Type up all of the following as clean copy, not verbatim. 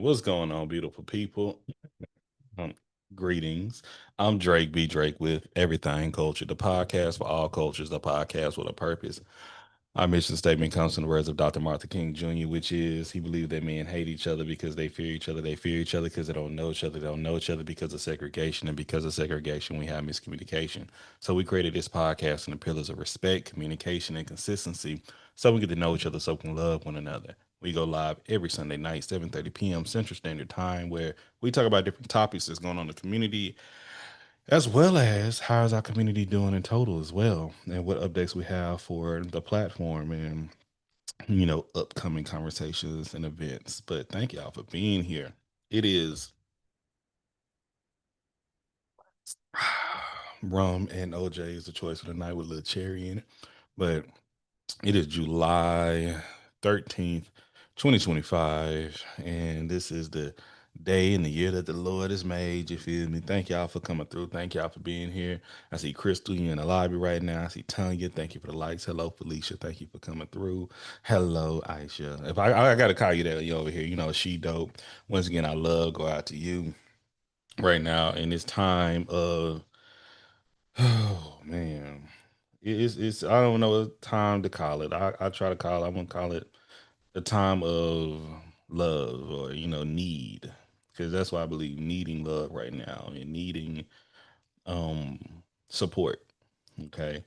What's going on, beautiful people? Um, Greetings. I'm Drake B. Drake with Everything Culture, the podcast for all cultures, the podcast with a purpose. Our mission statement comes from the words of Dr. Martin King Jr., which is he believed that men hate each other because they fear each other. They fear each other because they don't know each other. They don't know each other because of segregation. And because of segregation, we have miscommunication. So we created this podcast on the pillars of respect, communication, and consistency so we get to know each other so we can love one another. We go live every Sunday night, 7:30 p.m. Central Standard Time, where we talk about different topics that's going on in the community, as well as how is our community doing in total as well, and what updates we have for the platform and upcoming conversations and events. But thank y'all for being here. It is rum and OJ is the choice for the night with a little cherry in it. But it is July 13th, 2025, and this is the day and the year that the Lord has made. You feel me? Thank y'all for coming through. Thank y'all for being here. I see Crystal, you in the lobby right now. I see Tanya. Thank you for the likes. Hello, Felicia. Thank you for coming through. Hello, Aisha. If I gotta call you that, you over here, she dope. Once again, I love go out to you right now in this time of oh man. It's I don't know what time to call it. I try to call I'm gonna call it a time of love or need, because that's why I believe needing love right now and needing um support. Okay.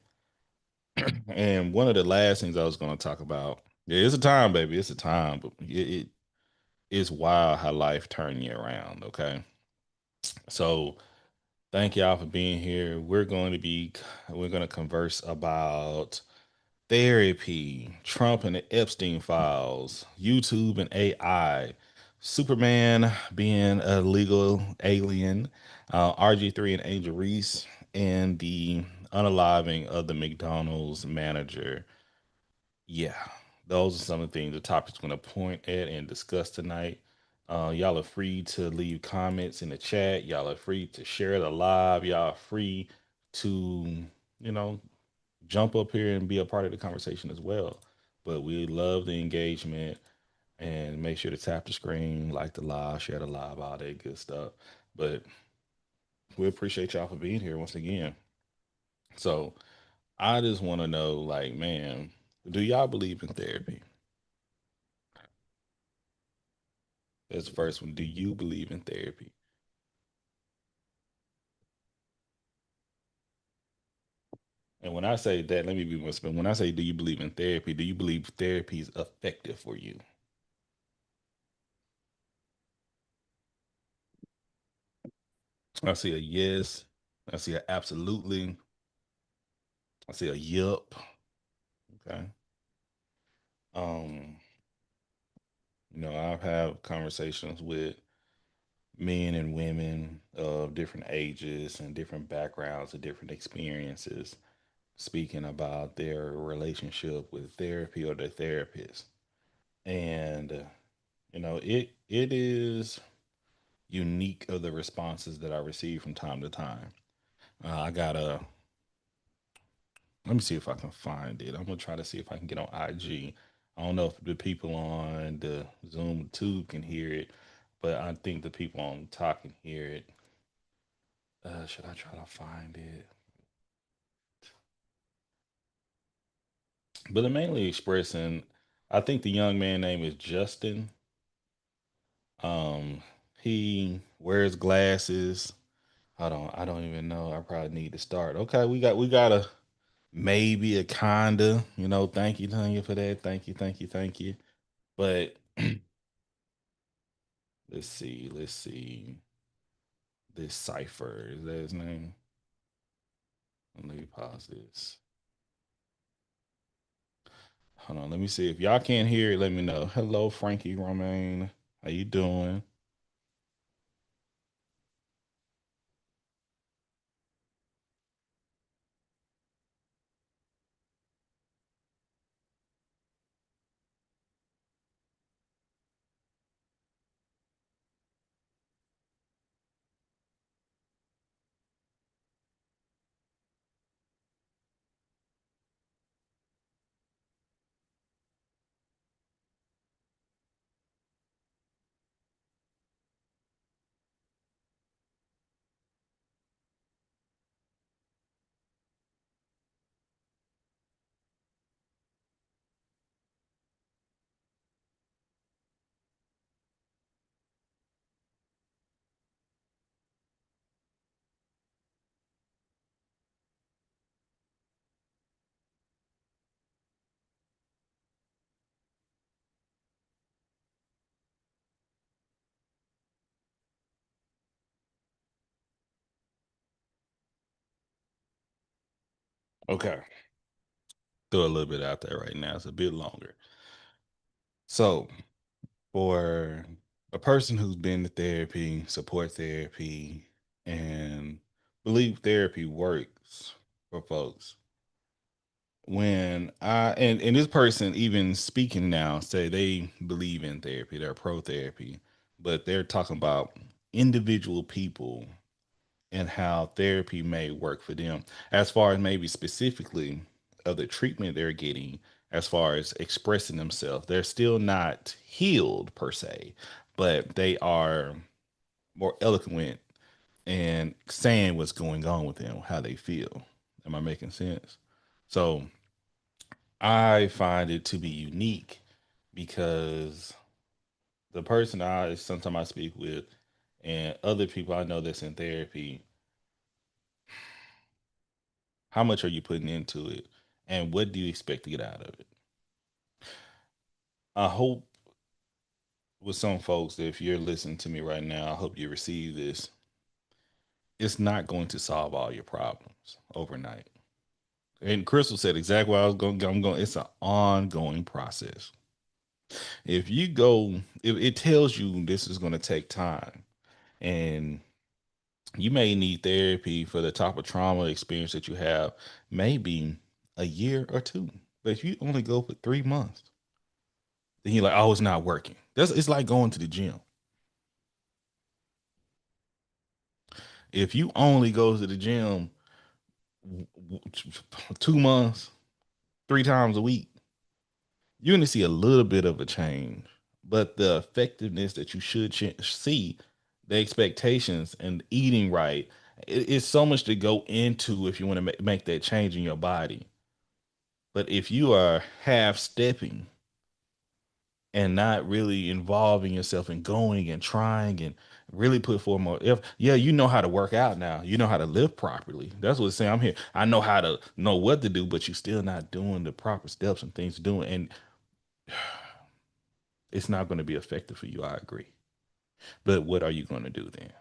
And one of the last things I was going to talk about, yeah, it's a time, baby, it's a time, but it's wild how life turned you around. Okay. So thank y'all for being here. We're going to converse about therapy, Trump and the Epstein files, YouTube and AI, Superman being a legal alien, RG3 and Angel Reese, and the unaliving of the McDonald's manager. Yeah, those are some of the things, the topics we're going to point at and discuss tonight. Y'all are free to leave comments in the chat. Y'all are free to share the live. Y'all are free to, you know, jump up here and be a part of the conversation as well. But we love the engagement, and make sure to tap the screen, like the live, share the live, all that good stuff. But we appreciate y'all for being here once again. So I just want to know, like, man, do y'all believe in therapy? That's the first one. Do you believe in therapy? And when I say that, let me be more specific. When I say, do you believe in therapy? Do you believe therapy is effective for you? I see a yes. I see a absolutely. I see a yup. Okay. Um, I've had conversations with men and women of different ages and different backgrounds and different experiences speaking about their relationship with therapy or their therapist. And it is unique of the responses that I receive from time to time. I got a Let me see if I can find it. I'm gonna try to see if I can get on IG. I don't know if the people on the Zoom tube can hear it, but I think the people on talk can hear it. Should I try to find it? But I'm mainly expressing. I think the young man name is Justin. Um, he wears glasses. Hold on, I don't even know. I probably need to start. Okay, we got a maybe a kinda. Thank you, Tanya, for that. Thank you. But let's see. This Cipher, is that his name? Let me pause this. Hold on, let me see if y'all can't hear it. Let me know. Hello, Frankie Romaine. How you doing? Okay. Throw a little bit out there right now. It's a bit longer. So, for a person who's been to therapy, support therapy, and believe therapy works for folks, when and this person even speaking now say they believe in therapy, they're pro therapy, but they're talking about individual people and how therapy may work for them as far as maybe specifically of the treatment they're getting, as far as expressing themselves. They're still not healed per se, but they are more eloquent and saying what's going on with them, how they feel. Am I making sense? So I find it to be unique because the person I sometimes I speak with and other people I know that's in therapy, how much are you putting into it? And what do you expect to get out of it? I hope with some folks that if you're listening to me right now, I hope you receive this. It's not going to solve all your problems overnight. And Crystal said exactly what I was going. I'm going. It's an ongoing process. If you go, if it tells you this is going to take time, and you may need therapy for the type of trauma experience that you have, maybe a year or two. But if you only go for 3 months, then you're like, oh, it's not working. That's it's like going to the gym. If you only go to the gym 2 months, 3 times a week, you're going to see a little bit of a change. But the effectiveness that you should see, the expectations and eating right, it's so much to go into if you want to make that change in your body. But if you are half stepping and not really involving yourself and going and trying and really put forth more if yeah, you know how to work out now, you know how to live properly. That's what it's saying. I'm here, I know how to know what to do, but you're still not doing the proper steps and things to do, and it's not going to be effective for you. I agree, but what are you going to do then?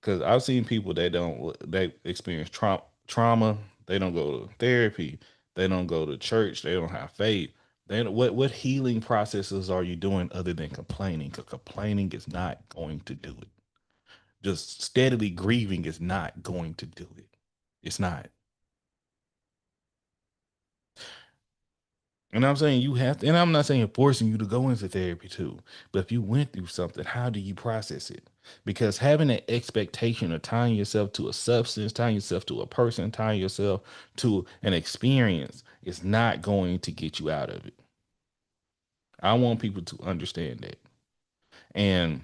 Because I've seen people that don't they experience trauma, they don't go to therapy, they don't go to church, they don't have faith. They don't, what healing processes are you doing other than complaining? Because complaining is not going to do it. Just steadily grieving is not going to do it. It's not. And I'm saying you have to, and I'm not saying forcing you to go into therapy too, but if you went through something, how do you process it? Because having an expectation of tying yourself to a substance, tying yourself to a person, tying yourself to an experience is not going to get you out of it. I want people to understand that and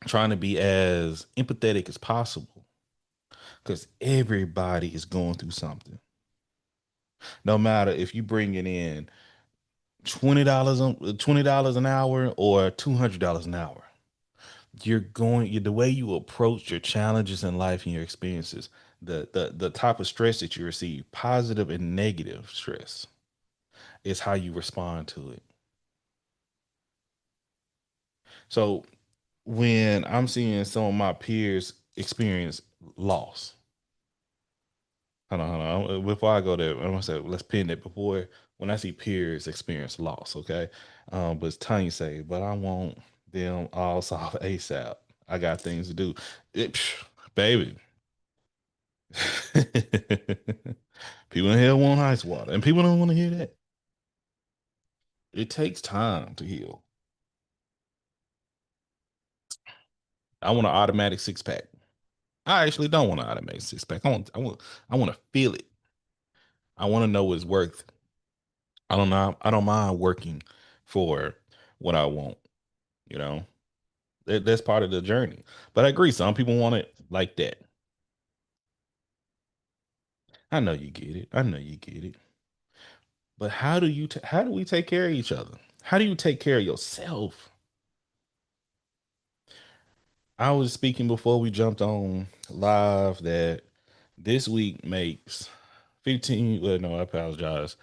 trying to be as empathetic as possible because everybody is going through something. No matter if you bring it in $20 an hour or $200 an hour, the way you approach your challenges in life and your experiences, the type of stress that you receive, positive and negative stress, is how you respond to it. So when I'm seeing some of my peers experience loss, hold on. Before I go there, I'm gonna say let's pin it before when I see peers experience loss, okay? But Tanya say, but I want them all solved ASAP. I got things to do. Baby. People in hell want ice water, and people don't want to hear that. It takes time to heal. I want an automatic 6 pack. I actually don't want an automatic 6 pack. I want to feel it. I want to know it's worth. I don't know. I don't mind working for what I want. You know, that's part of the journey. But I agree. Some people want it like that. I know you get it. I know you get it. But how do we take care of each other? How do you take care of yourself? I was speaking before we jumped on live that this week makes 15, well, no, I apologize.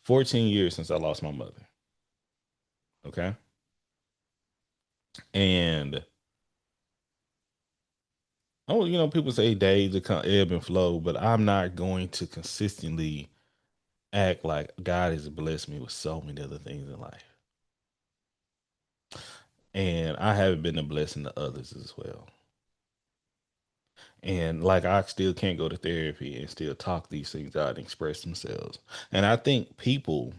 14 years since I lost my mother. Okay. And Oh, people say days to come ebb and flow, but I'm not going to consistently act like God has blessed me with so many other things in life. And I haven't been a blessing to others as well. And like I still can't go to therapy and still talk these things out and express themselves. And I think people,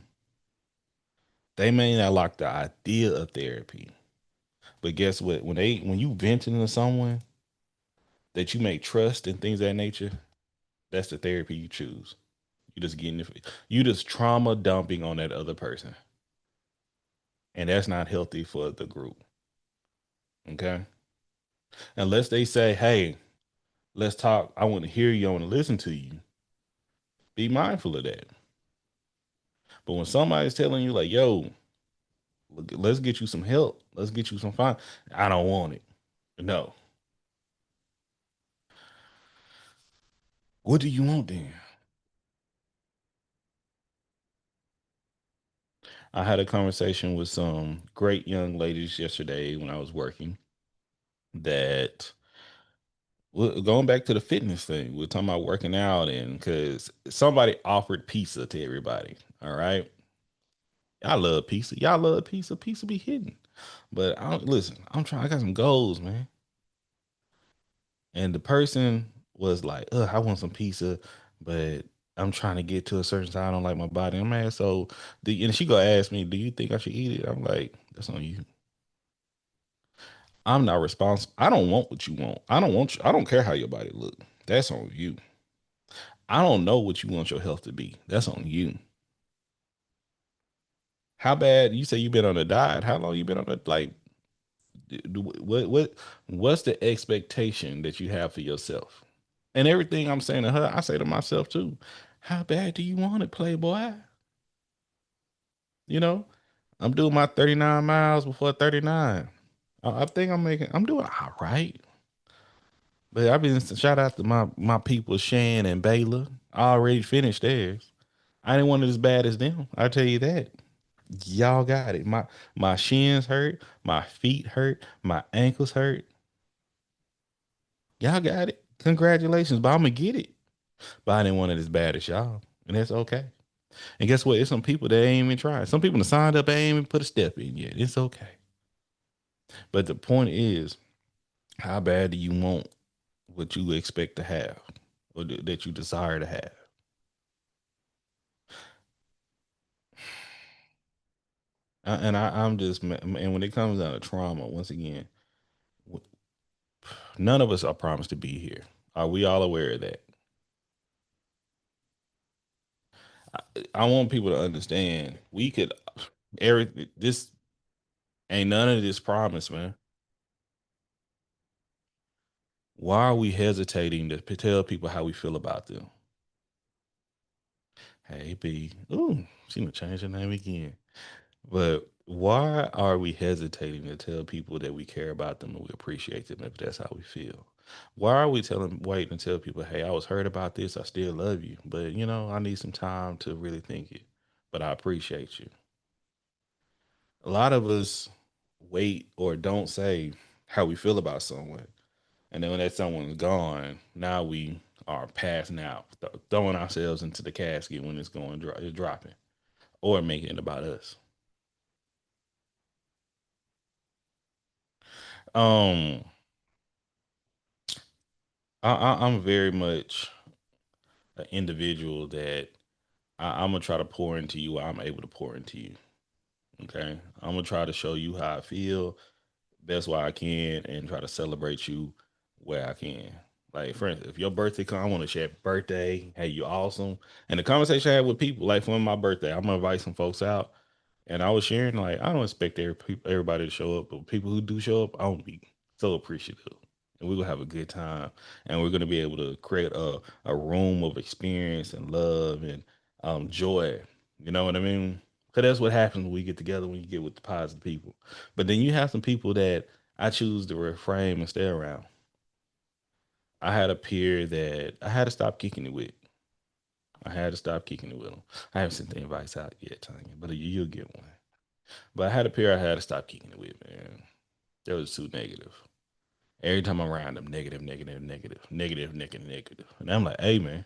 they may not like the idea of therapy, but guess what? When you venting to someone that you make trust and things of that nature, that's the therapy you choose. You just getting you just trauma dumping on that other person. And that's not healthy for the group. Okay. Unless they say, hey, let's talk. I want to hear you. I want to listen to you. Be mindful of that. But when somebody's telling you, like, yo, look, let's get you some help. Let's get you some fun. I don't want it. No. What do you want then? I had a conversation with some great young ladies yesterday when I was working that going back to the fitness thing, we're talking about working out, and because somebody offered pizza to everybody. All right. I love pizza. Y'all love pizza. Pizza be hitting. But I don't listen, I'm trying, I got some goals, man. And the person was like, ugh, I want some pizza, but I'm trying to get to a certain size. I don't like my body. I'm mad. So and she gonna ask me, do you think I should eat it? I'm like, that's on you. I'm not responsible. I don't want what you want. I don't want you. I don't care how your body look. That's on you. I don't know what you want your health to be. That's on you. How bad you say you been on a diet? How long you been on a like? What's the expectation that you have for yourself? And everything I'm saying to her, I say to myself too. How bad do you want it, Playboy? You know, I'm doing my 39 miles before 39. I think I'm doing all right. But I've been shout out to my people Shan and Baylor. I already finished theirs. I didn't want it as bad as them. I tell you that. Y'all got it. My shins hurt, my feet hurt, my ankles hurt. Y'all got it. Congratulations, but I'm gonna get it. But I didn't want it as bad as y'all, and that's okay. And guess what? It's some people that ain't even tried. Some people that signed up ain't even put a step in yet. It's okay. But the point is, how bad do you want what you expect to have, or that you desire to have? I'm just, and when it comes down to trauma, once again, none of us are promised to be here. Are we all aware of that? I want people to understand we could, every this ain't none of this promise, man. Why are we hesitating to tell people how we feel about them? Hey, B. Ooh, she gonna change her name again. But why are we hesitating to tell people that we care about them and we appreciate them if that's how we feel? Why are we waiting to tell people, hey, I was hurt about this, I still love you, but I need some time to really think it. But I appreciate you. A lot of us wait or don't say how we feel about someone. And then when that someone's gone, now we are passing out, throwing ourselves into the casket when it's dropping, or making it about us. Um, I'm very much an individual that I'm gonna try to pour into you. While I'm able to pour into you. Okay, I'm gonna try to show you how I feel best way I can, and try to celebrate you where I can. Like, for instance, if your birthday come, I want to share birthday. Hey, you awesome. And the conversation I had with people, like for my birthday, I'm gonna invite some folks out. And I was sharing, like, I don't expect everybody to show up, but people who do show up, I'm gonna be so appreciative. And we're gonna have a good time. And we're gonna be able to create a room of experience and love and joy. You know what I mean? Because that's what happens when we get together, when you get with the positive people. But then you have some people that I choose to refrain and stay around. I had a peer that I had to stop kicking it with. I had to stop kicking it with them. I haven't sent the invites out yet, Tanya, but you'll get one. But I had a pair I had to stop kicking it with, man. That was too negative. Every time I'm around them, negative, negative, negative, negative, negative, negative. And I'm like, hey man,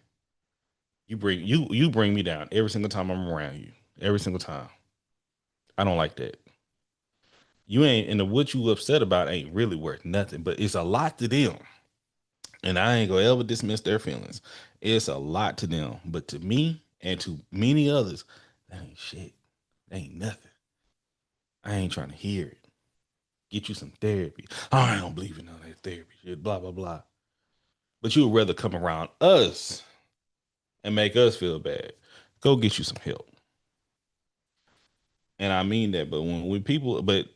you bring me down every single time I'm around you. Every single time. I don't like that. You ain't and the what you upset about ain't really worth nothing, but it's a lot to them. And I ain't gonna ever dismiss their feelings. It's a lot to them. But to me and to many others, that ain't shit. That ain't nothing. I ain't trying to hear it. Get you some therapy. Oh, I don't believe in none of that therapy shit. Blah blah blah. But you would rather come around us and make us feel bad. Go get you some help. And I mean that. But when people, but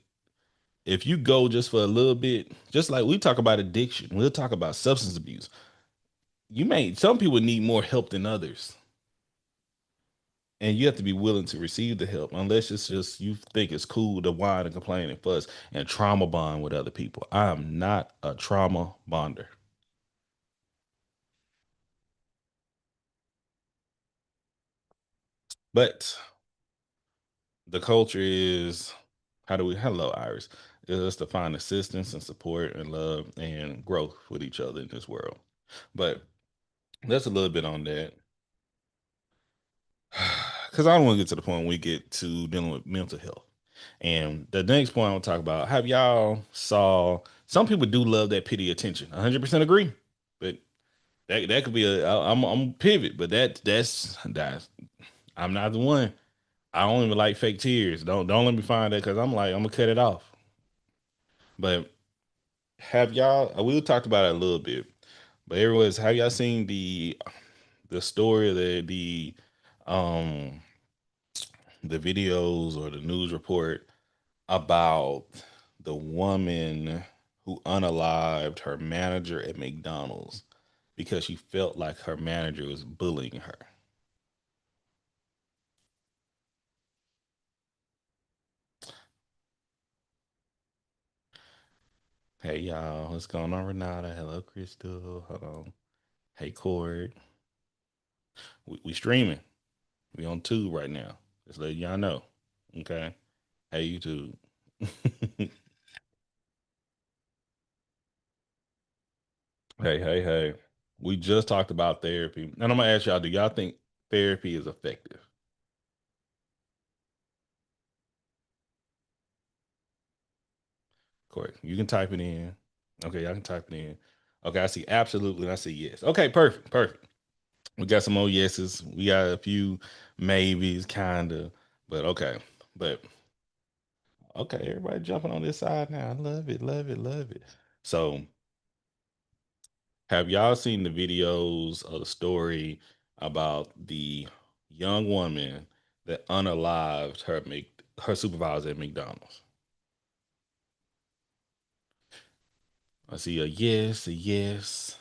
if you go just for a little bit, just like we talk about addiction, we'll talk about substance abuse. You may some people need more help than others. And you have to be willing to receive the help, unless it's just you think it's cool to whine and complain and fuss and trauma bond with other people. I am not a trauma bonder. But the culture is how do we hello Iris is us to find assistance and support and love and growth with each other in this world. But that's a little bit on that. Because I don't want to get to the point when we get to dealing with mental health. And the next point I'll talk about, have y'all saw some people do love that pity attention. 100% agree. But that could be I'm pivot, but that's I'm not the one. I don't even like fake tears. Don't let me find that because I'm like I'm gonna cut it off. But have y'all? We talked about it a little bit, but everyone's have y'all seen the story um the videos or the news report about the woman who unalived her manager at McDonald's because she felt like her manager was bullying her. Hey y'all, what's going on, Renata? Hello, Crystal. Hold on. Hey, Cord. We streaming. We on tube right now. Just letting y'all know. Okay. Hey, YouTube. Hey, hey, hey. We just talked about therapy. And I'm gonna ask y'all, do y'all think therapy is effective? Correct. You can type it in. Okay, y'all can type it in. Okay, I see absolutely and I see yes. Okay, perfect, perfect. We got some more yeses. We got a few maybes, kinda, but okay. But okay, everybody jumping on this side now. I love it, love it, love it. So, have y'all seen the videos of the story about the young woman that unalived her supervisor at McDonald's? I see a yes, a yes.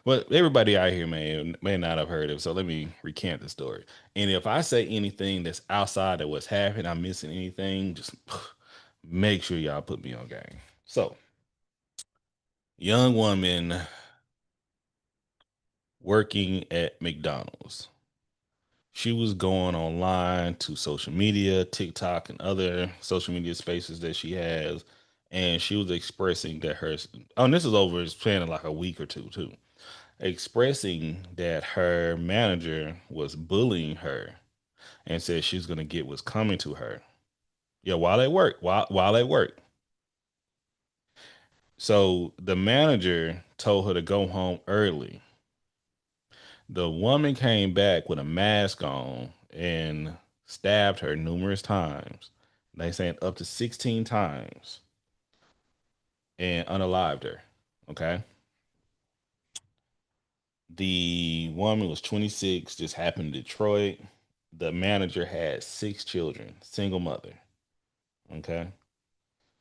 Well, everybody out here may not have heard it, so let me recant the story. And if I say anything that's outside of what's happened, I'm missing anything, just make sure y'all put me on game. So, young woman working at McDonald's. She was going online to social media, TikTok, and other social media spaces that she has, and she was expressing that her. Oh, and this is over. It's playing like a week or two too. Expressing that her manager was bullying her and said she's gonna get what's coming to her. Yeah, while at work, while at work. So the manager told her to go home early. The woman came back with a mask on and stabbed her numerous times. They saying up to 16 times and unalived her. Okay. The woman was 26, just happened in Detroit. The manager had six children, single mother. Okay.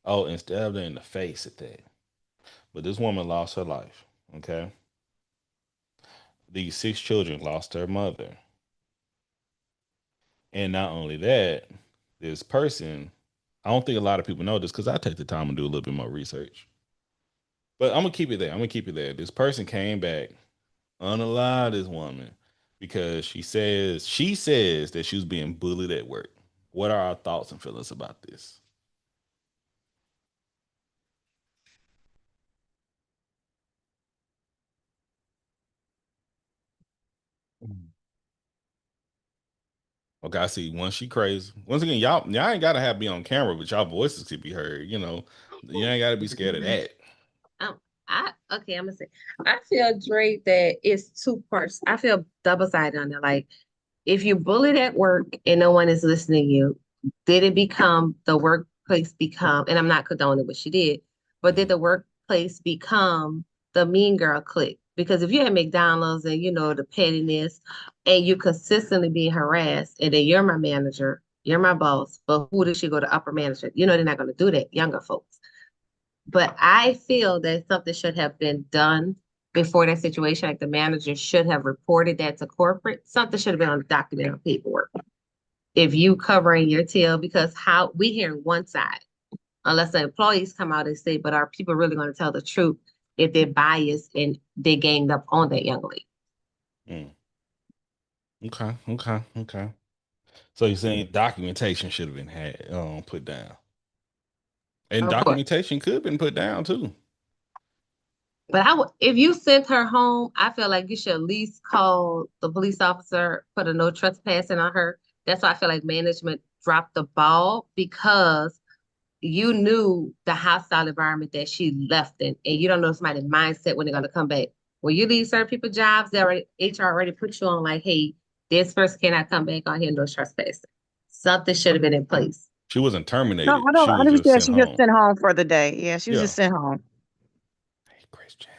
Oh, and stabbed her in the face at that. But this woman lost her life. Okay. These six children lost their mother. And not only that, this person, I don't think a lot of people know this because I take the time and do a little bit more research. But I'm gonna keep it there. I'm gonna keep it there. This person came back, unalived this woman because she says that she was being bullied at work. What are our thoughts and feelings about this? Okay, I see. Once she crazy. Once again, y'all ain't gotta have me on camera, but y'all voices could be heard. You know, you ain't gotta be scared of that. I'm gonna say I feel Dre that it's two parts. I feel double-sided on it. Like if you bullied at work and no one is listening to you, did it become the workplace become, and I'm not condoning what she did, but did Mhm. the workplace become the mean girl clique? Because if you're at McDonald's and you know the pettiness and you consistently being harassed, and then you're my manager, you're my boss, but who does she go to upper management? You know they're not going to do that, younger folks. But I feel that something should have been done before that situation. Like the manager should have reported that to corporate. Something should have been on the document or paperwork. If you covering your tail, because how we hear one side, unless the employees come out and say, but are people really going to tell the truth if they're biased and they ganged up on that young lady? Mm. Okay, okay, okay. So you're saying documentation should have been had put down, and Of course. documentation could have been put down too. But if you sent her home, I feel like you should at least call the police officer, put a no trespassing on her. That's why I feel like management dropped the ball because you knew the hostile environment that she left in, and you don't know somebody's mindset when they're going to come back. When you leave certain people jobs, they already HR already put you on like, hey, this person cannot come back on here, no trespassing. Something should have been in place. She wasn't No, terminated. I don't She I was just understand sent she just home. sent home for the day. Yeah, she was Yeah. just sent home. Hey, Christian.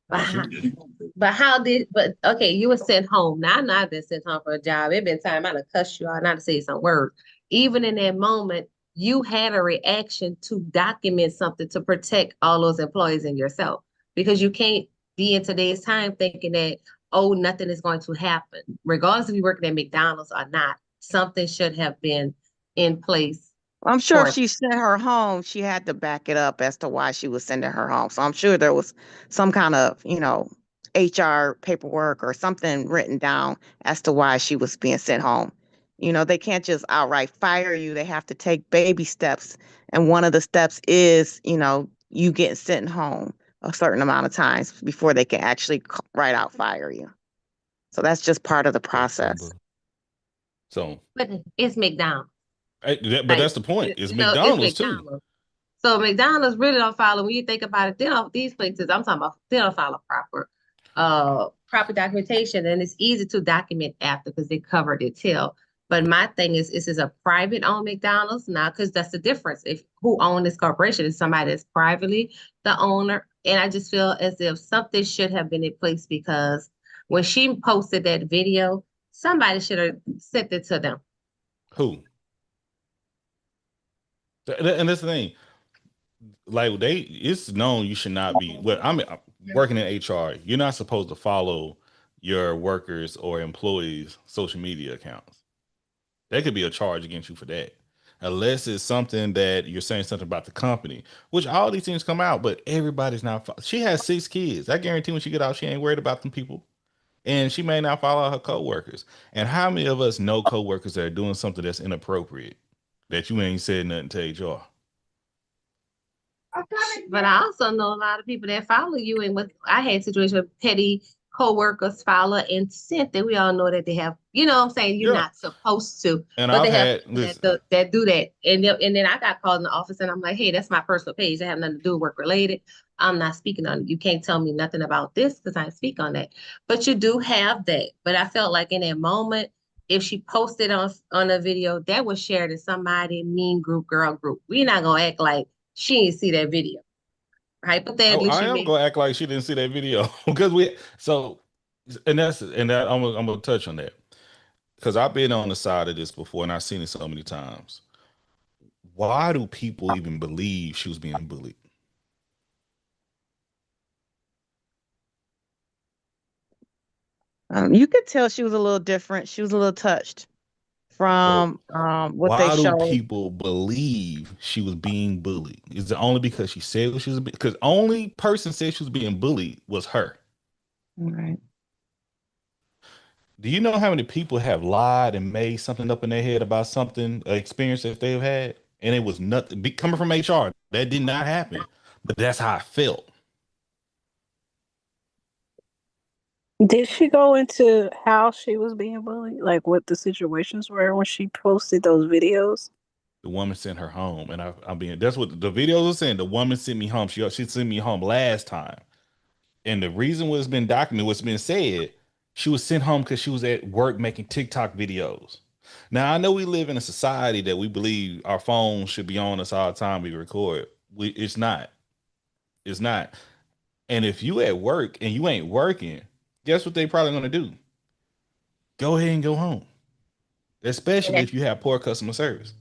But No, how, she. but okay, you were sent home. Now I'm not been sent home for a job. It been time I done cuss you out, not to say some words. Even in that moment, you had a reaction to document something to protect all those employees and yourself. Because you can't be in today's time thinking that, oh, nothing is going to happen. Regardless if you're working at McDonald's or not, something should have been in place I'm sure if for she sent her home, she had to back it up as to why she was sending her home. So I'm sure there was some kind of, HR paperwork or something written down as to why she was being sent home. They can't just outright fire you. They have to take baby steps. And one of the steps is, you getting sent home a certain amount of times before they can actually right out fire you. So that's just part of the That's process. simple. So, but it's McDonald's. but Like, that's the point. It's it's McDonald's too. McDonald's. So McDonald's really don't follow, when you think about it, they don't, these places, I'm talking about, they don't follow proper documentation. And it's easy to document after because they covered it till. But my thing is, this is a private owned McDonald's now, because that's the difference. If who own this corporation is somebody that's privately the owner. And I just feel as if something should have been in place because when she posted that video, somebody should have sent it to them. Who? And that's the thing. Like it's known you should not be. Well, I'm working in HR. You're not supposed to follow your workers or employees' social media accounts. There could be a charge against you for that. Unless it's something that you're saying something about the company, which all these things come out, but everybody's not. She has 6 kids. I guarantee when she get out, she ain't worried about them people, and she may not follow her coworkers. And how many of us know coworkers that are doing something that's inappropriate that you ain't said nothing to HR? But I also know a lot of people that follow you, and with I had situations with petty co-workers follow and sent that we all know that they have, what I'm saying, you're Yeah, not supposed to, and but I've they have had people listen. that do that. And then I got called in the office and I'm like, hey, that's my personal page. That have nothing to do with work related. I'm not speaking on it. You can't tell me nothing about this because I speak on that. But you do have that. But I felt like in that moment, if she posted on a video that was shared in somebody mean group, girl group, we're not gonna act like she didn't see that video. Oh, Hypothetically, I she am may. gonna act like she didn't see that video because and that I'm gonna touch on that because I've been on the side of this before and I've seen it so many times. Why do people even believe she was being bullied? You could tell she was a little different. She was a little touched But from what they why do showed. people believe she was being bullied? Is it only because she said what she was? Because only person said she was being bullied was her. Right. Do you know how many people have lied and made something up in their head about something, experience that they've had, and it was nothing coming from HR? That did not happen, but that's how I felt. Did she go into how she was being bullied? Like what the situations were when she posted those videos? The woman sent her home, and I'm being. That's what the videos are saying. The woman sent me home. She sent me home last time, and the reason what's been documented, what's been said, she was sent home because she was at work making TikTok videos. Now I know we live in a society that we believe our phones should be on us all the time we record. It's not. It's not. And if you at work and you ain't working, guess what they probably gonna do? Go ahead and go home, And especially that, if you have poor customer service.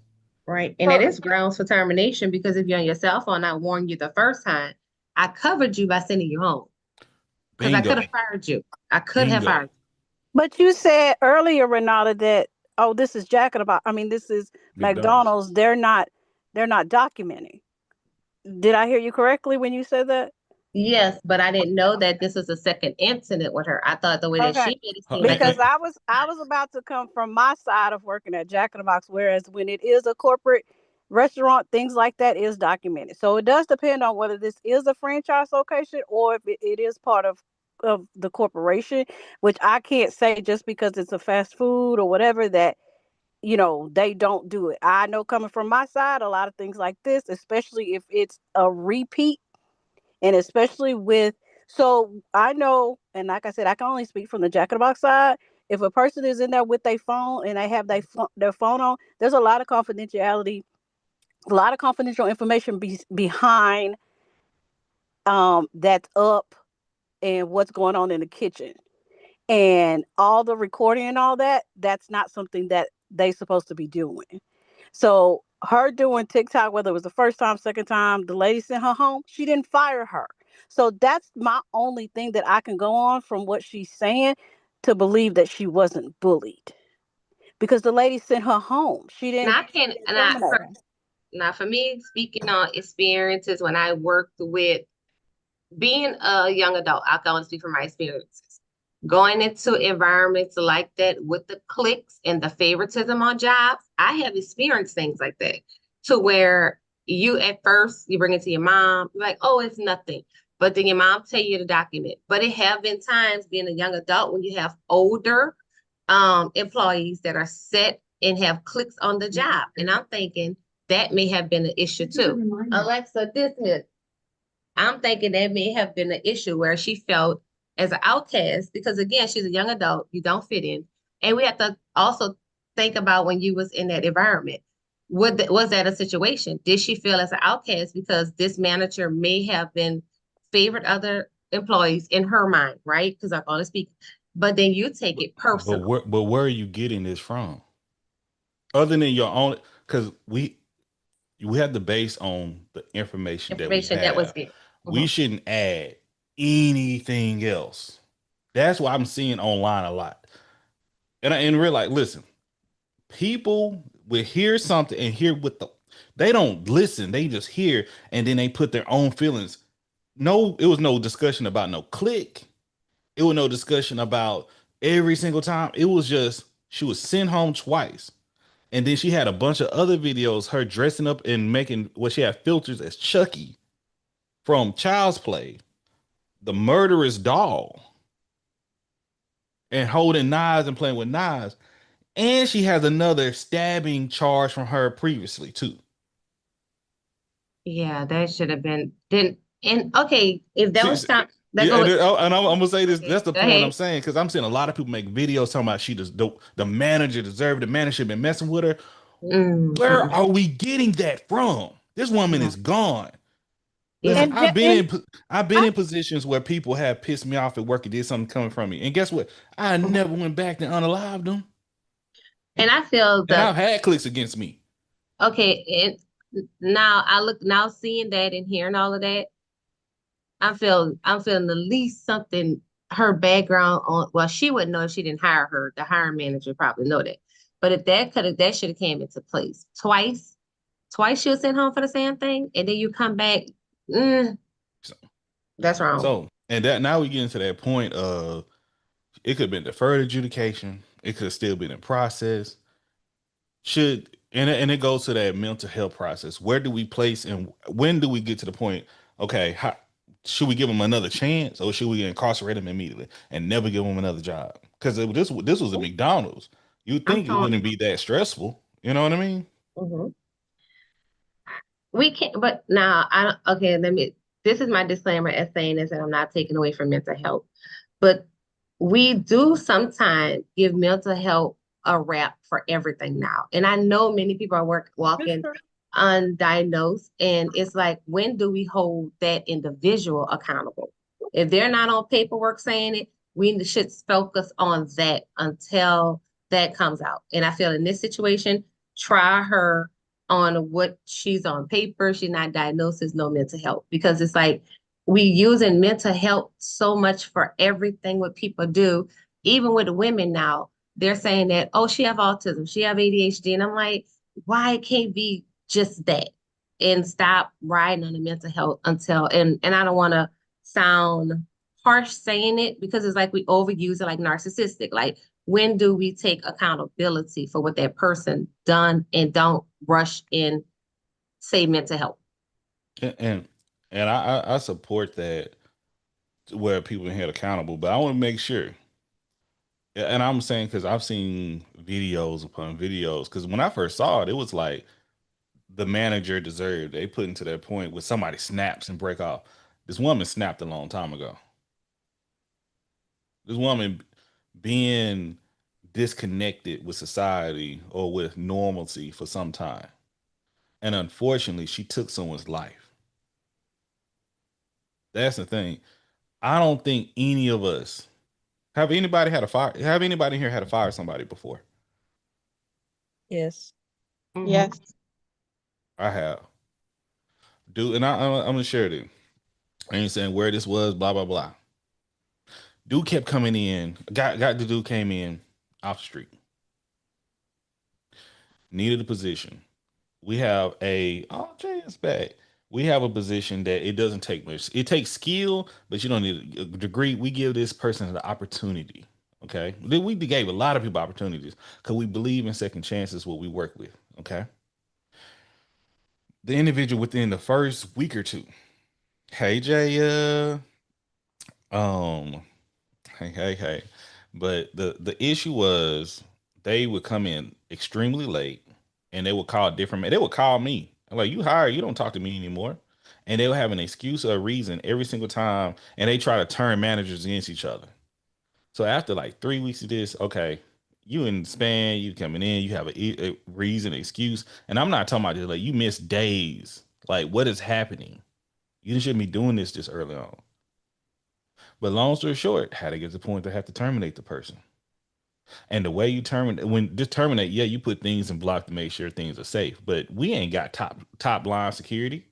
right. And So it is grounds for termination because if you're on your cell phone, I warned you the first time. I covered you by sending you home because I could Bingo, have fired you. I could have bingo. fired but you said earlier, Renata, that oh, this is Jack in the Box. I mean, this is McDonald's. McDonald's. They're not documenting. Did I hear you correctly when you said that? you. Yes, but I didn't know that this was a second incident with her. I thought the way that Okay. she made it Huh, seem like Because it. I was about to come from my side of working at Jack in the Box, whereas when it is a corporate restaurant, things like that is documented. So it does depend on whether this is a franchise location or if it is part of the corporation, which I can't say just because it's a fast food or whatever that they don't do it. I know coming from my side, a lot of things like this, especially if it's a repeat, and especially with so I know, and like I said, I can only speak from the Jack in the Box side. If a person is in there with their phone and they have their phone on, there's a lot of confidentiality, a lot of confidential information behind that's up and what's going on in the kitchen and all the recording and all that. That's not something that they supposed to be doing. So her doing TikTok, whether it was the first time, second time, the lady sent her home, she didn't fire her. So that's my only thing that I can go on from what she's saying to believe that she wasn't bullied because the lady sent her home. She And didn't, I can, she didn't and I, terminate her. now for me, speaking on experiences when I worked with being a young adult, I can only speak from my experiences. Going into environments like that with the clicks and the favoritism on jobs, I have experienced things like that to where you at first you bring it to your mom, you're like, oh, it's nothing. But then your mom tell you to document. But it have been times being a young adult when you have older employees that are set and have clicks on the job. And I'm thinking that may have been an issue too. Alexa, dismiss. I'm thinking that may have been an issue where she felt as an outcast because again, she's a young adult, you don't fit in. And we have to also think about when you was in that environment. Was that a situation? Did she feel as an outcast because this manager may have been favored other employees in her mind, right? Because I'm going to speak, but then you take it personal. Where are you getting this from? Other than your own, because we have to base on the information that we Information that was have. there. We Mhm. shouldn't add anything else. That's what I'm seeing online a lot. And in real life, listen, people will hear something and hear what they don't listen. They just hear and then they put their own feelings. No, it was no discussion about no click. It was no discussion about every single time. It was just she was sent home twice. And then she had a bunch of other videos, her dressing up and making what she had filters as Chucky from Child's Play, the murderous doll, and holding knives and playing with knives. And she has another stabbing charge from her previously, too. Yeah, that should have been then. And okay, if that See, was found, that yeah, go. and I'm gonna say this. Okay, That's the go point I'm ahead. saying because I'm seeing a lot of people make videos talking about she just the manager deserved the manager been messing with her. Where Mhm. are we getting that from? This woman Yeah, is gone. Listen, yeah. And I've been I, in positions where people have pissed me off at work and did something coming from me. And guess what? I never went back to unalive them. And I feel And that I've had clicks against me. okay, and now I look now seeing that and hearing all of that, I'm feeling at least something her background on well, she wouldn't know if she didn't hire her. The hiring manager probably know that. But if that should have came into place twice she was sent home for the same thing, and then you come back, mm, So, that's wrong. and that now we get into that point of it could have been deferred adjudication. It could have still been in process. And it goes to that mental health process. Where do we place and when do we get to the point? Okay, should we give him another chance, or should we incarcerate him immediately and never give him another job? Because this was a McDonald's. You'd I'm think it telling wouldn't be that stressful. You know what I mean? you. We can't, but now I don't, okay, this is my disclaimer as saying this, and I'm not taking away from mental health, but we do sometimes give mental health a rap for everything now. And I know many people are walking undiagnosed, and it's like, when do we hold that individual accountable? If they're not on paperwork saying it, we should focus on that until that comes out. And I feel in this situation, try her on what she's on paper. She's not diagnosed as no mental health, because it's like we using mental health so much for everything what people do. Even with the women now, they're saying that, oh, she have autism, she have ADHD. And I'm like, why it can't be just that? And stop riding on the mental health until, and I don't want to sound harsh saying it, because it's like we overuse it, like narcissistic. Like, when do we take accountability for what that person done, and don't rush in say mental health? And I support that, where people are held accountable, but I want to make sure. And I'm saying, because I've seen videos upon videos. Because when I first saw it, it was like the manager deserved. They put into that point where somebody snaps and break off. This woman snapped a long time ago. This woman being disconnected with society or with normalcy for some time. And unfortunately, she took someone's life. That's the thing. I don't think any of us have anybody here had to fire somebody before? Yes. Mhm. Yes. I have. Dude, and I'm gonna share it. I ain't saying where this was, blah blah blah. Dude kept coming in. Got the dude came in off the street. Needed a position. We have Jay is back. We have a position that it doesn't take much. It takes skill, but you don't need a degree. We give this person the opportunity. Okay. We gave a lot of people opportunities because we believe in second chances, what we work with. Okay. The individual within the first week or two. Hey Jay, um, hey. But the issue was they would come in extremely late, and they would call different. They would call me. I'm like, you hired, you don't talk to me anymore. And they would have an excuse or a reason every single time, and they try to turn managers against each other. So after like 3 weeks of this, okay, you in the span, you coming in, you have a reason, excuse, and I'm not talking about just like you missed days. Like, what is happening? You shouldn't be doing this early on. But long story short, how to get to the point to have to terminate the person. And the way you terminate, yeah, you put things in block to make sure things are safe. But we ain't got top line security.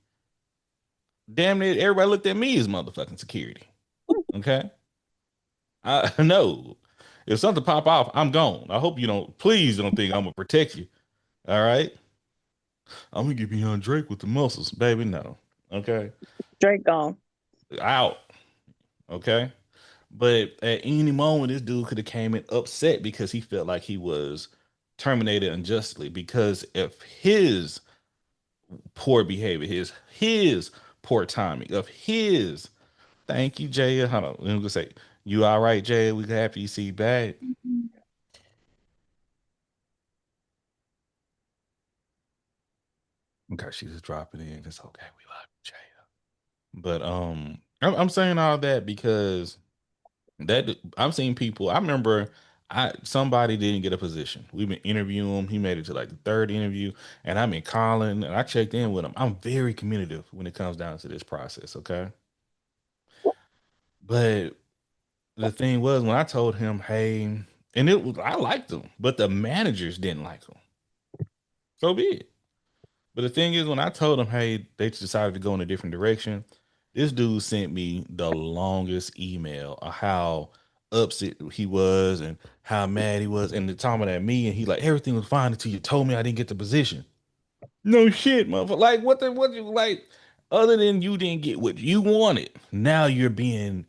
Damn it, everybody looked at me as motherfucking security. Okay. I know. If something pop off, I'm gone. I hope you don't, please don't think I'm gonna protect you. All right. I'm gonna get behind Drake with the muscles, baby. No. Okay. Drake gone. Out. Okay. But at any moment, this dude could have came in upset because he felt like he was terminated unjustly because of his poor behavior, his poor timing, of his. Thank you, Jay. Hold on. Let me say, you all right, Jay? We happy you see you back. Okay, she's just dropping in. It's okay. We love you, Jay. But I'm saying all that because that I've seen people. I remember somebody didn't get a position. We've been interviewing him. He made it to like the third interview, and I've been calling and I checked in with him. I'm very communicative when it comes down to this process. Okay, but the thing was when I told him, hey, and it was I liked him, but the managers didn't like him. So be it. But the thing is, when I told him, hey, they decided to go in a different direction, this dude sent me the longest email of how upset he was and how mad he was, and the talking at me, and he like everything was fine until you told me I didn't get the position. No shit, motherfucker. Like what you like? Other than you didn't get what you wanted, now you're being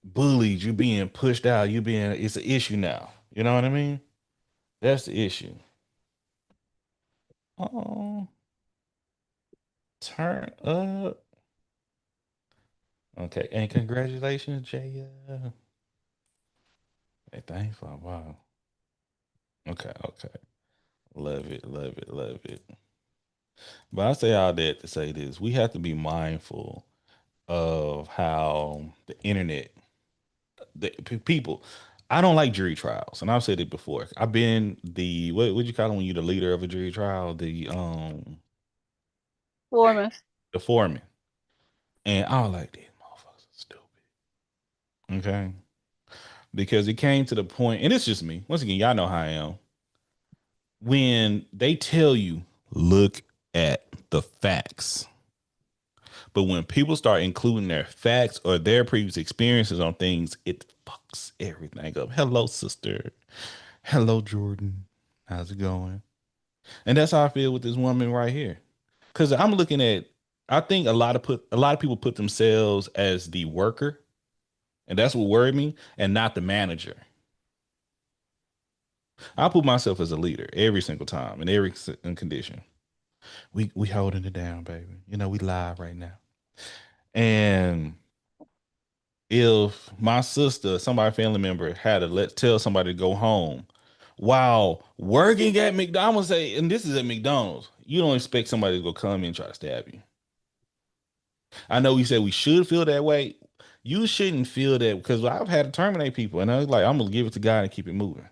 bullied. You're being pushed out. It's an issue now. You know what I mean? That's the issue. Oh, turn up. Okay, and congratulations, Jaya. Hey, thanks for wow. Okay, okay. Love it, love it, love it. But I say all that to say this: we have to be mindful of how the internet, people. I don't like jury trials, and I've said it before. I've been the what would you call it when you're the leader of a jury trial, Foreman. the foreman, and I was like, these motherfuckers are stupid. Okay, because it came to the point, and it's just me. Once again, y'all know how I am. When they tell you, look at the facts. But when people start including their facts or their previous experiences on things, it fucks everything up. Hello, sister. Hello, Jordan. How's it going? And that's how I feel with this woman right here. Because I'm looking at, I think a lot of people put themselves as the worker, and that's what worried me, and not the manager. I put myself as a leader every single time in every condition. We holding it down, baby. You know, we live right now. And if my sister, somebody family member had to tell somebody to go home while working at McDonald's, say, and this is at McDonald's, you don't expect somebody to go come in and try to stab you. I know we said we should feel that way. You shouldn't feel that because I've had to terminate people, and I was like, I'm gonna give it to God and keep it moving.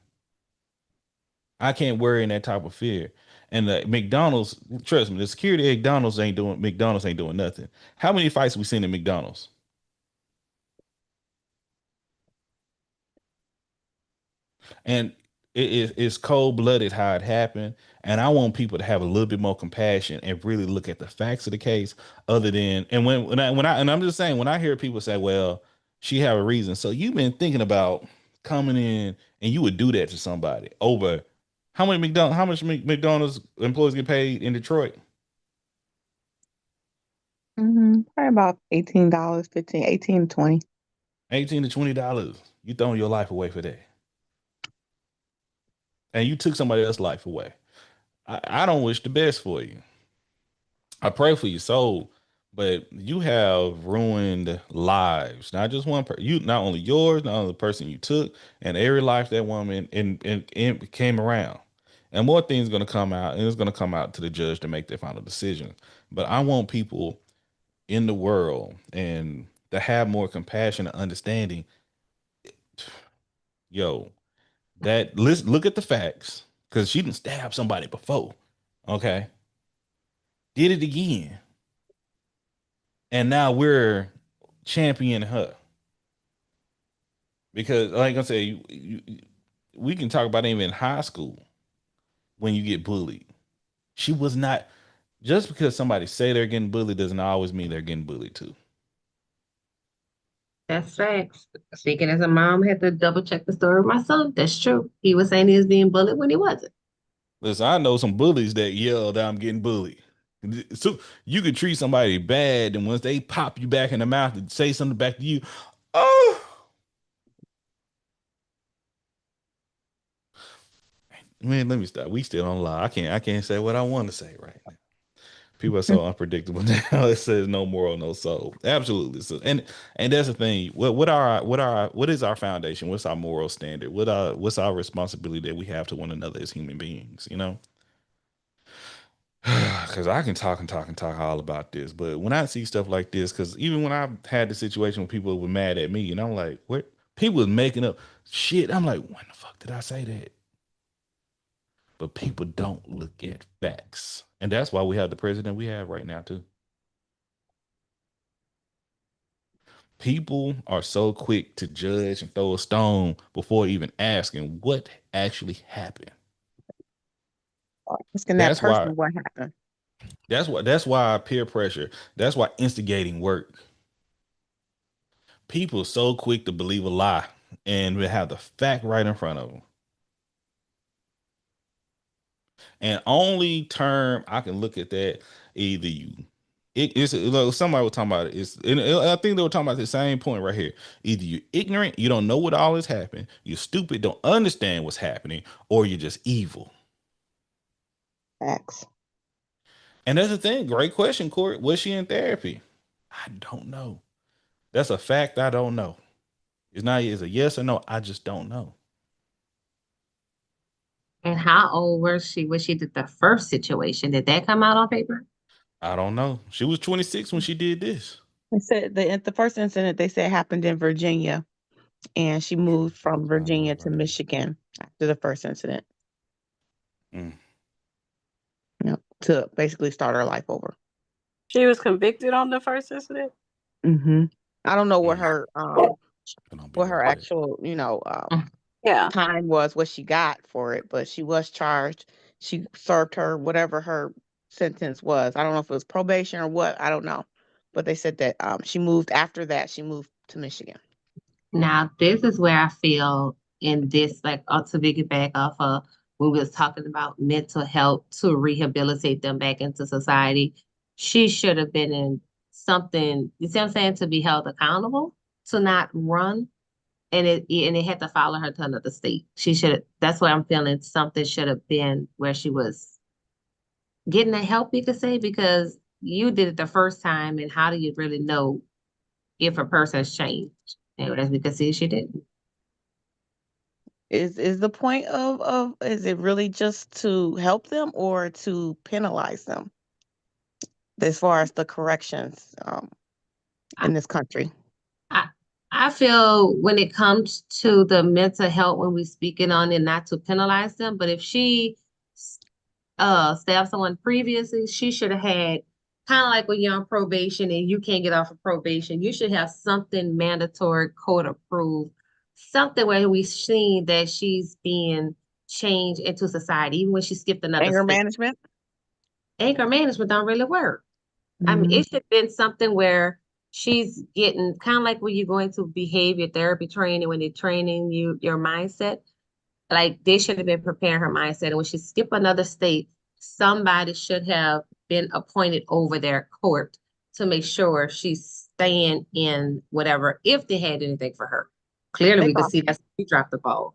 I can't worry in that type of fear. And the McDonald's, trust me, the security at McDonald's ain't doing nothing. How many fights we seen at McDonald's? And it's cold blooded how it happened. And I want people to have a little bit more compassion and really look at the facts of the case, other than and when I and I'm just saying when I hear people say, "Well, she have a reason," so you've been thinking about coming in and you would do that to somebody over how much McDonald's employees get paid in Detroit? Probably about $18, 15, 18, 20. $18 to $20. You throwing your life away for that, and you took somebody else's life away. I don't wish the best for you. I pray for your soul, but you have ruined lives. Not just one person. You not only yours, not only the person you took, and every life that woman and came around. And more things going to come out, and it's going to come out to the judge to make their final decision. But I want people in the world and to have more compassion and understanding. Yo, that listen, look at the facts because she didn't stab somebody before. Okay, did it again, and now we're championing her because, like I say, we can talk about even in high school when you get bullied. She was not just because somebody say they're getting bullied doesn't always mean they're getting bullied too. That's facts. Speaking as a mom, I had to double check the story of my son. That's true. He was saying he was being bullied when he wasn't. Listen, I know some bullies that yell that I'm getting bullied. So you could treat somebody bad, and once they pop you back in the mouth and say something back to you, oh man, let me stop. We still on live. I can't say what I want to say right now. People are so unpredictable now. It says no moral, no soul. Absolutely. So, and that's the thing. What is our foundation? What's our moral standard? What's our responsibility that we have to one another as human beings? You know, because I can talk and talk and talk all about this, but when I see stuff like this, because even when I had the situation where people were mad at me, and I'm like, what? People was making up shit. I'm like, when the fuck did I say that? But people don't look at facts, and that's why we have the president we have right now too. People are so quick to judge and throw a stone before even asking what actually happened. Asking that That's why. person what happened. That's why peer pressure. That's why instigating work. People are so quick to believe a lie and we have the fact right in front of them. And only term I can look at that either it's like somebody was talking about it. And I think they were talking about the same point right here. Either you're ignorant, you don't know what all has happened, you're stupid, don't understand what's happening, or you're just evil. Facts. And that's the thing. Great question, Court. Was she in therapy? I don't know. That's a fact I don't know. It's not, it's a yes or no. I just don't know. And how old was she when she did the first situation? Did that come out on paper? I don't know. She was 26 when she did this. They said the first incident they said happened in Virginia, and she moved from Virginia to Michigan after the first incident. Mm. Yep, to basically start her life over. She was convicted on the first incident. Mm-hmm. I don't know what Mm. her Don't be what her like that. actual Yeah. time was, what she got for it, but she was charged. She served her whatever her sentence was. I don't know if it was probation or what. I don't know, but they said that she moved after that. She moved to Michigan. Now, this is where I feel in this, like, to piggyback off of when we was talking about mental health to rehabilitate them back into society. She should have been in something, you see what I'm saying, to be held accountable, to not run. And it had to follow her to another state. She should, that's why I'm feeling something should have been where she was getting the help, you could say, because you did it the first time, and how do you really know if a person's changed? And as we can see, she didn't. Is the point of is it really just to help them or to penalize them as far as the corrections in this country? I I feel when it comes to the mental health, when we speaking on it, not to penalize them, but if she stabbed someone previously, she should have had, kind of like when you're on probation and you can't get off of probation, you should have something mandatory, court approved, something where we've seen that she's being changed into society, even when she skipped another Anger state. management? Anger management don't really work. I mean, Mhm. it should have been something where she's getting kind of like when you're going to behavior therapy training, when they're training you your mindset. Like they should have been preparing her mindset. And when she skip another state, somebody should have been appointed over their court to make sure she's staying in whatever, if they had anything for her. Clearly, They we could cost see that's we dropped the ball.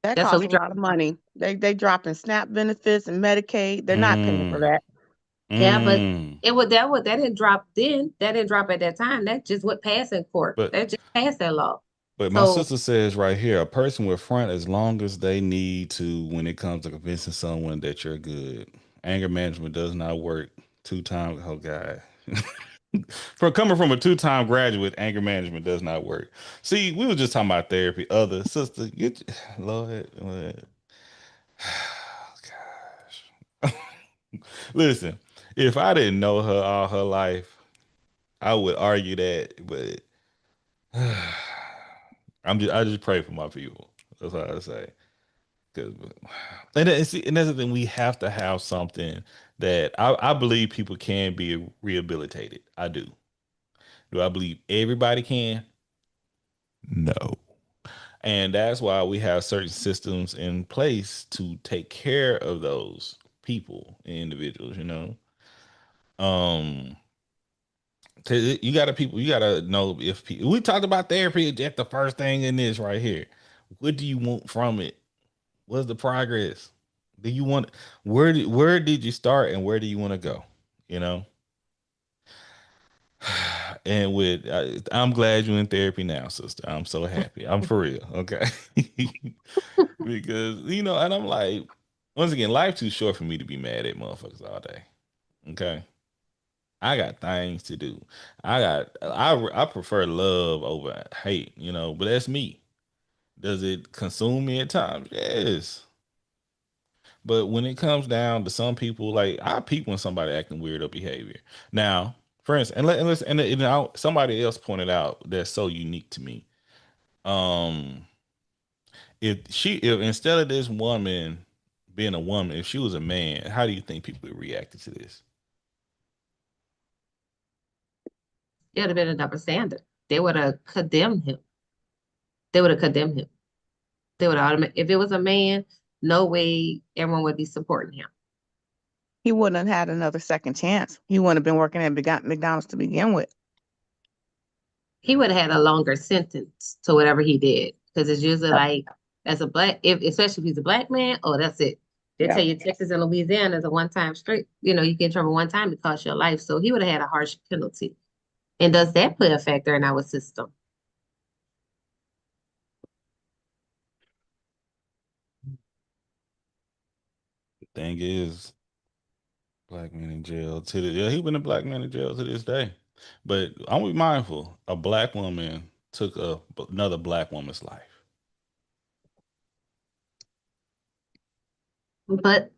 that That's what costs we a lot of dropped. money. They dropping SNAP benefits and Medicaid. They're not paying for Mm. that. Yeah, but Mm. that didn't drop then. That didn't drop at that time. That just went past in court. But That just passed that law. my So sister says right here, a person will front as long as they need to when it comes to convincing someone that you're good. Anger management does not work. 2 times, oh God. From coming from a 2-time graduate, anger management does not work. See, we were just talking about therapy. Other sister, Lord. Gosh. Listen, if I didn't know her all her life, I would argue that, but I just pray for my people. That's all I say. Cause, and that's the thing. We have to have something that I believe people can be rehabilitated. I do. Do I believe everybody can? No. And that's why we have certain systems in place to take care of those people and individuals, you know. Um, 'Cause you gotta know if people, we talked about therapy, that's the first thing in this right here. What do you want from it? What's the progress? Do you want, where did you start and where do you want to go? You know? And I'm glad you're in therapy now, sister. I'm so happy. I'm for real. Okay. Because, and I'm like, once again, life too short for me to be mad at motherfuckers all day. Okay. I got things to do. I prefer love over hate, but that's me. Does it consume me at times? Yes. But when it comes down to some people, like I peep when somebody acting weird or behavior. Now, for instance, somebody else pointed out that's so unique to me. Um, if instead of this woman being a woman, if she was a man, how do you think people would react to this? it would have been a double standard. They would have condemned him. They would have condemned him. They would have, if it was a man, no way everyone would be supporting him. He wouldn't have had another second chance. He wouldn't have been working at McDonald's to begin with. He would have had a longer sentence to whatever he did. Because it's usually like, as a black, especially if he's a black man, oh, that's it. They tell you Texas and Louisiana is a one-time straight, you get in trouble one time, it costs your life. So he would have had a harsh penalty. And does that play a factor in our system? The thing is, black man in jail to the yeah, he been a black man in jail to this day. But I'm be mindful, a black woman took another black woman's life. But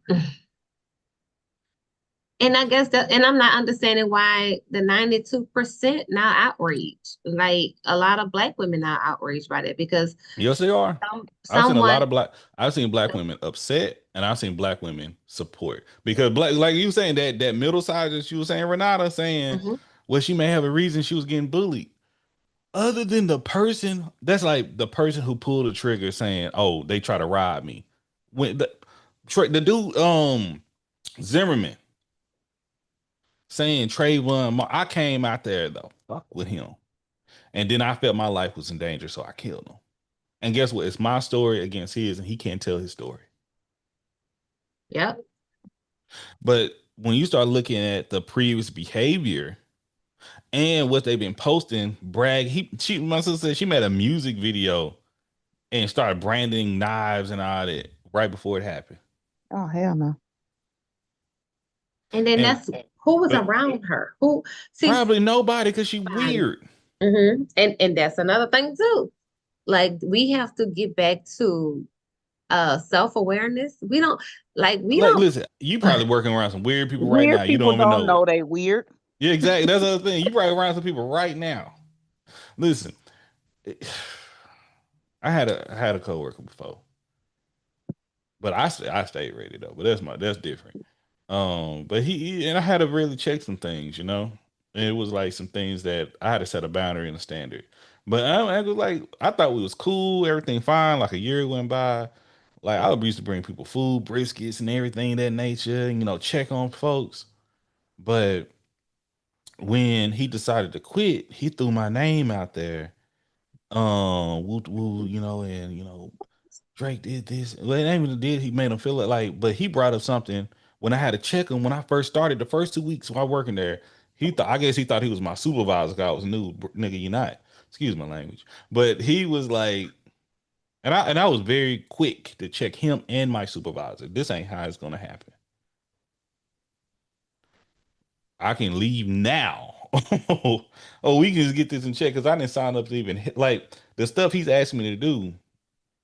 and I guess that, and I'm not understanding why the 92% now outraged. Like a lot of black women are outraged by that because Yes, they are. I've seen a lot someone, of I've seen black women upset, and I've seen black women support because black, like you saying that middle side that you were saying, Renata saying, Mhm. well, she may have a reason she was getting bullied. Other than the person, that's like the person who pulled the trigger saying, "Oh, they try to rob me." When the dude, Zimmerman saying Trayvon, I came out there though, fuck with him, and then I felt my life was in danger, so I killed him. And guess what? It's my story against his, and he can't tell his story. Yep. But when you start looking at the previous behavior and what they've been posting, my sister said she made a music video and started branding knives and all that right before it happened. Oh, hell no. And then And that's who was but around her. Who see probably nobody because she somebody. weird. And that's another thing too. Like we have to get back to self-awareness. We Like, don't listen, you probably working around some weird people right now. Weird You people don't even don't know know it. they weird. Yeah, exactly. That's the other thing. You probably around some people right now. Listen, I had a coworker before, but I stayed ready though. But that's different. But and I had to really check some things, you know. And it was like some things that I had to set a boundary and a standard. But I was like, I thought we was cool, everything fine. Like a year went by. Like I used to bring people food, briskets, and everything of that nature, and check on folks. But when he decided to quit, he threw my name out there. Woo, woo, and Drake did this. Well, it ain't even did. He made him feel it like, but he brought up something when I had to check him when I first started the first 2 weeks while working there. I guess he thought he was my supervisor. 'Cause I was new, nigga. You not. Excuse my language, but he was like, and I was very quick to check him and my supervisor. This ain't how it's gonna happen. I can leave now. Oh, we can just get this in check because I didn't sign up to even like the stuff he's asking me to do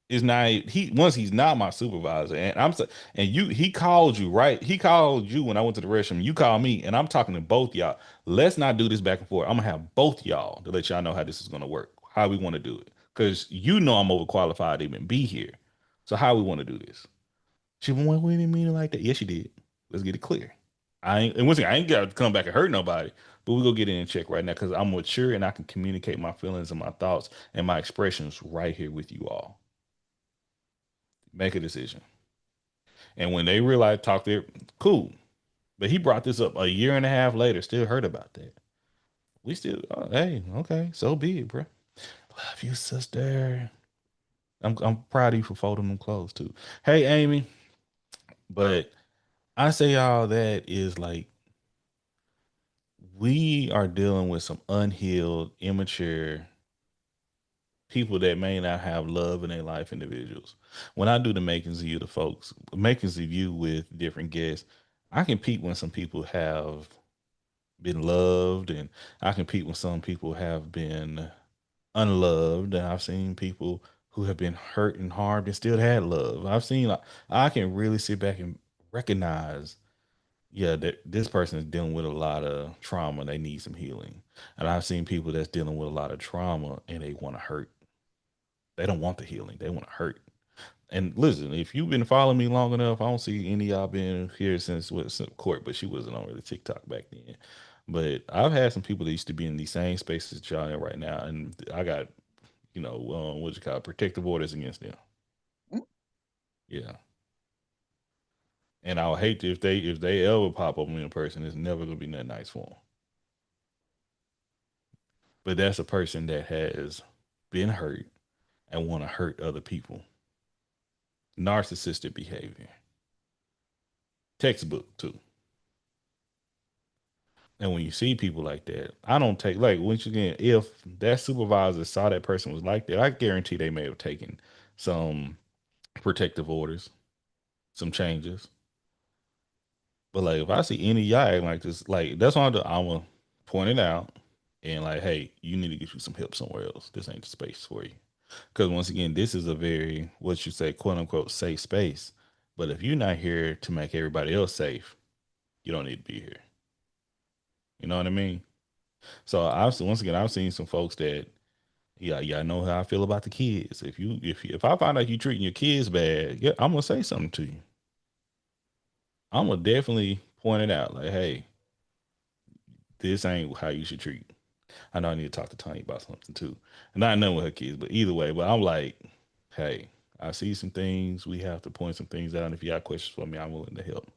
is not he's not my supervisor and he called you, right? He called you when I went to the restroom. You called me and I'm talking to both y'all. Let's not do this back and forth. I'm gonna have both y'all to let y'all know how this is gonna work, how we want to do it. Because I'm overqualified to even be here. So how we want to do this. She went, we didn't mean it like that. Yes, you did. Let's get it clear. And once again, I ain't got to come back and hurt nobody, but we go get it in check right now because I'm mature and I can communicate my feelings and my thoughts and my expressions right here with you all. Make a decision. And when they realized, talk there, cool. But he brought this up a year and a half later, still heard about that. We still, hey, okay, so be it, bro. Love you, sister. I'm proud of you for folding them clothes too. Hey, Amy, but I say all that is like we are dealing with some unhealed, immature people that may not have love in their life individuals. When I do the makings of you, the folks, makings of you with different guests, I can peep when some people have been loved, and I can peep when some people have been unloved. And I've seen people who have been hurt and harmed and still had love. I've seen, like, I can really sit back and recognize, yeah, that this person is dealing with a lot of trauma. They need some healing. And I've seen people that's dealing with a lot of trauma and they want to hurt. They don't want the healing. They want to hurt. And listen, if you've been following me long enough, I don't see any of y'all been here since Court, but she wasn't on really TikTok back then. But I've had some people that used to be in these same spaces that y'all in right now, and I got, what you call it, protective orders against them. Yeah, and I would hate if they ever pop up in person, it's never gonna be nothing nice for them. But that's a person that has been hurt and want to hurt other people. Narcissistic behavior. Textbook too. And when you see people like that, I don't take like once again, if that supervisor saw that person was like that, I guarantee they may have taken some protective orders, some changes. But like if I see any y'all acting like this, like that's why I'm gonna point it out and like, hey, you need to get you some help somewhere else. This ain't the space for you. Because once again, this is a very what you say, quote unquote, safe space. But if you're not here to make everybody else safe, you don't need to be here. You know what I mean? So once again, I've seen some folks that yeah, I know how I feel about the kids. If I find out you treating your kids bad, yeah, I'm gonna say something to you. I'm gonna definitely point it out. Like, hey, this ain't how you should treat. I know I need to talk to Tanya about something too. And not knowing with her kids, but either way, but I'm like, hey, I see some things. We have to point some things out. And if you got questions for me, I'm willing to help.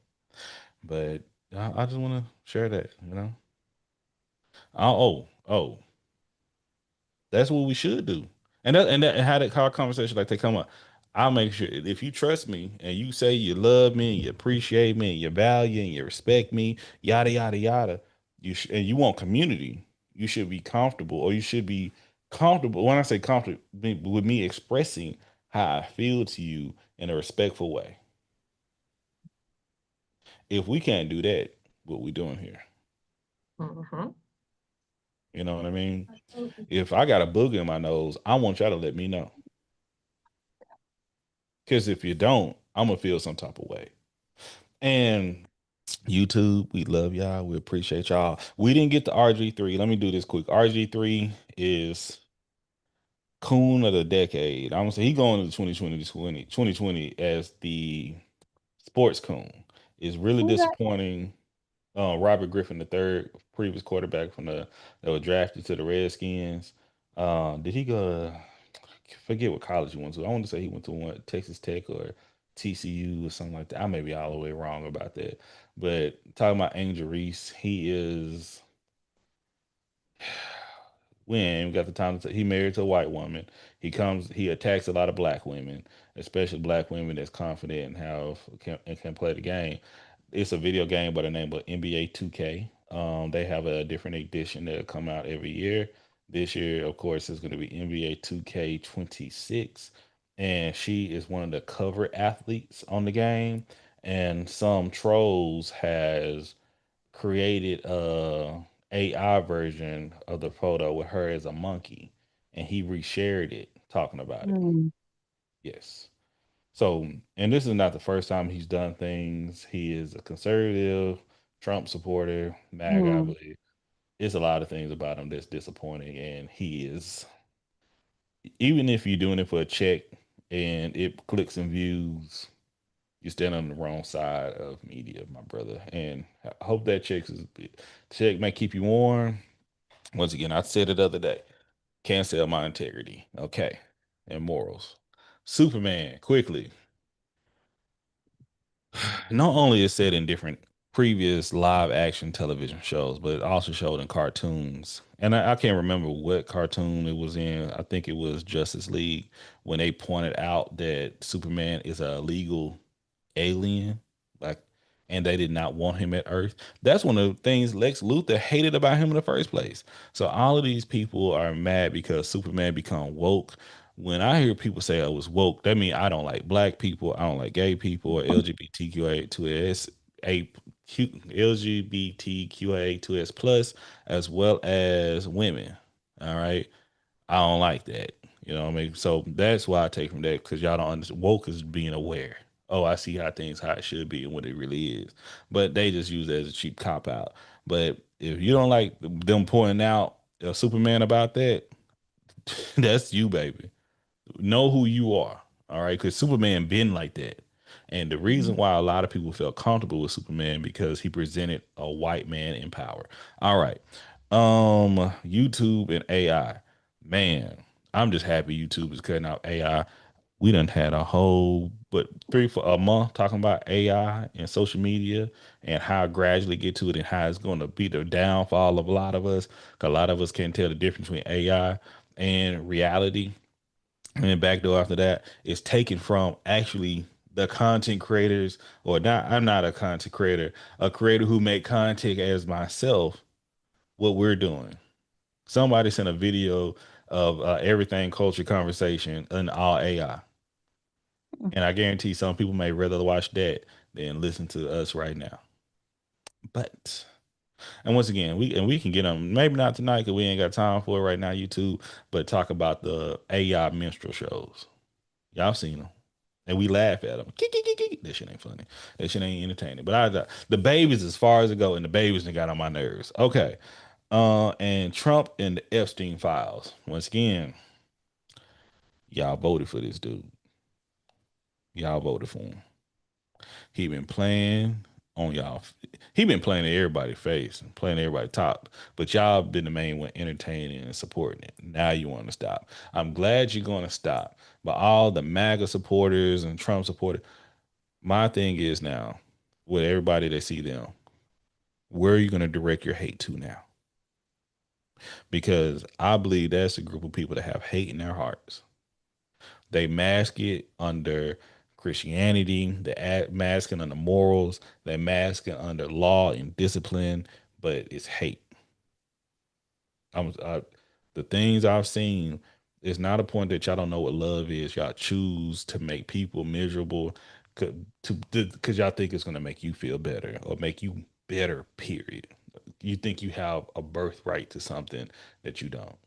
But I just want to share that, you know? Oh, that's what we should do. And how that car conversation like they come up. I'll make sure if you trust me and you say you love me, you appreciate me, and you value and you respect me, yada yada yada. And you want community. You should be comfortable, or you should be comfortable. When I say comfortable, with me expressing how I feel to you in a respectful way. If we can't do that, what we doing here? Mm-hmm. You know what I mean? If I got a booger in my nose, I want y'all to let me know. Because if you don't, I'm gonna feel some type of way. And YouTube, we love y'all. We appreciate y'all. We didn't get to RG3. Let me do this quick. RG3 is coon of the decade. I'm gonna say he going into 2020 as the sports coon. Is really disappointing. Robert Griffin III, previous quarterback from that was drafted to the Redskins. Did he go? Forget what college he went to. I want to say he went to one Texas Tech or TCU or something like that. I may be all the way wrong about that. But talking about Angel Reese, he is we ain't even got the time he married to a white woman. He attacks a lot of black women, especially black women that's confident and can play the game. It's a video game by the name of NBA 2K. They have a different edition that'll come out every year. This year, of course, is going to be NBA 2K 26, and she is one of the cover athletes on the game. And some trolls has created a AI version of the photo with her as a monkey, and he reshared it talking about it. Mm. Yes. So, and this is not the first time he's done things. He is a conservative, Trump supporter, MAGA, I Mm. believe. It's a lot of things about him that's disappointing, and he is even if you're doing it for a check and it clicks and views, you stand on the wrong side of media, my brother. And I hope that check may keep you warm. Once again, I said it the other day. Can't sell my integrity. Okay. And morals. Superman, quickly. Not only is set in different previous live action television shows, but it also showed in cartoons. And I can't remember what cartoon it was in. I think it was Justice League when they pointed out that Superman is a legal alien, like, and they did not want him at Earth. That's one of the things Lex Luthor hated about him in the first place. So all of these people are mad because Superman become woke. When I hear people say I was woke, that means I don't like black people, I don't like gay people, or LGBTQIA2S, LGBTQIA2S plus, as well as women. All right. I don't like that. You know what I mean? So that's why I take from that because y'all don't understand. Woke is being aware. Oh, I see how it should be and what it really is. But they just use it as a cheap cop out. But if you don't like them pointing out Superman about that, that's you, baby. Know who you are. All right. Because Superman been like that. And the reason why a lot of people felt comfortable with Superman because he presented a white man in power. All right. YouTube and AI. Man, I'm just happy YouTube is cutting out AI. We done had a whole but three for a month talking about AI and social media and how gradually get to it and how it's going to be the downfall of a lot of us. 'Cause a lot of us can't tell the difference between AI and reality. And then backdoor after that is taken from actually the content creators or not. I'm not a content creator, a creator who make content as myself what we're doing. Somebody sent a video of everything culture conversation in all AI. And I guarantee some people may rather watch that than listen to us right now. But and once again, we can get them maybe not tonight because we ain't got time for it right now, YouTube. But talk about the AI minstrel shows. Y'all seen them, and we laugh at them. That shit ain't funny. That shit ain't entertaining. But the babies, as far as it go, and the babies that got on my nerves. Okay, and Trump and the Epstein files. Once again, y'all voted for this dude. Y'all voted for him. He been playing on y'all. He been playing at everybody's face and playing at everybody's top. But y'all been the main one entertaining and supporting it. Now you want to stop. I'm glad you're going to stop. But all the MAGA supporters and Trump supporters, my thing is now, with everybody that see them, where are you going to direct your hate to now? Because I believe that's a group of people that have hate in their hearts. They mask it under Christianity, they masking under morals, they masking under law and discipline, but it's hate. The things I've seen, it's not a point that y'all don't know what love is. Y'all choose to make people miserable because y'all think it's going to make you feel better or make you better, period. You think you have a birthright to something that you don't.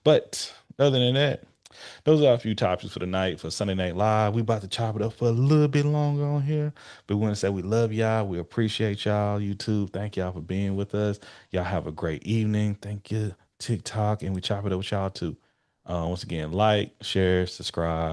But other than that, those are a few topics for the night for Sunday Night Live. We about to chop it up for a little bit longer on here, but we want to say we love y'all. We appreciate y'all, YouTube. Thank y'all for being with us. Y'all have a great evening. Thank you, TikTok, and we chop it up with y'all too. Once again, like, share, subscribe.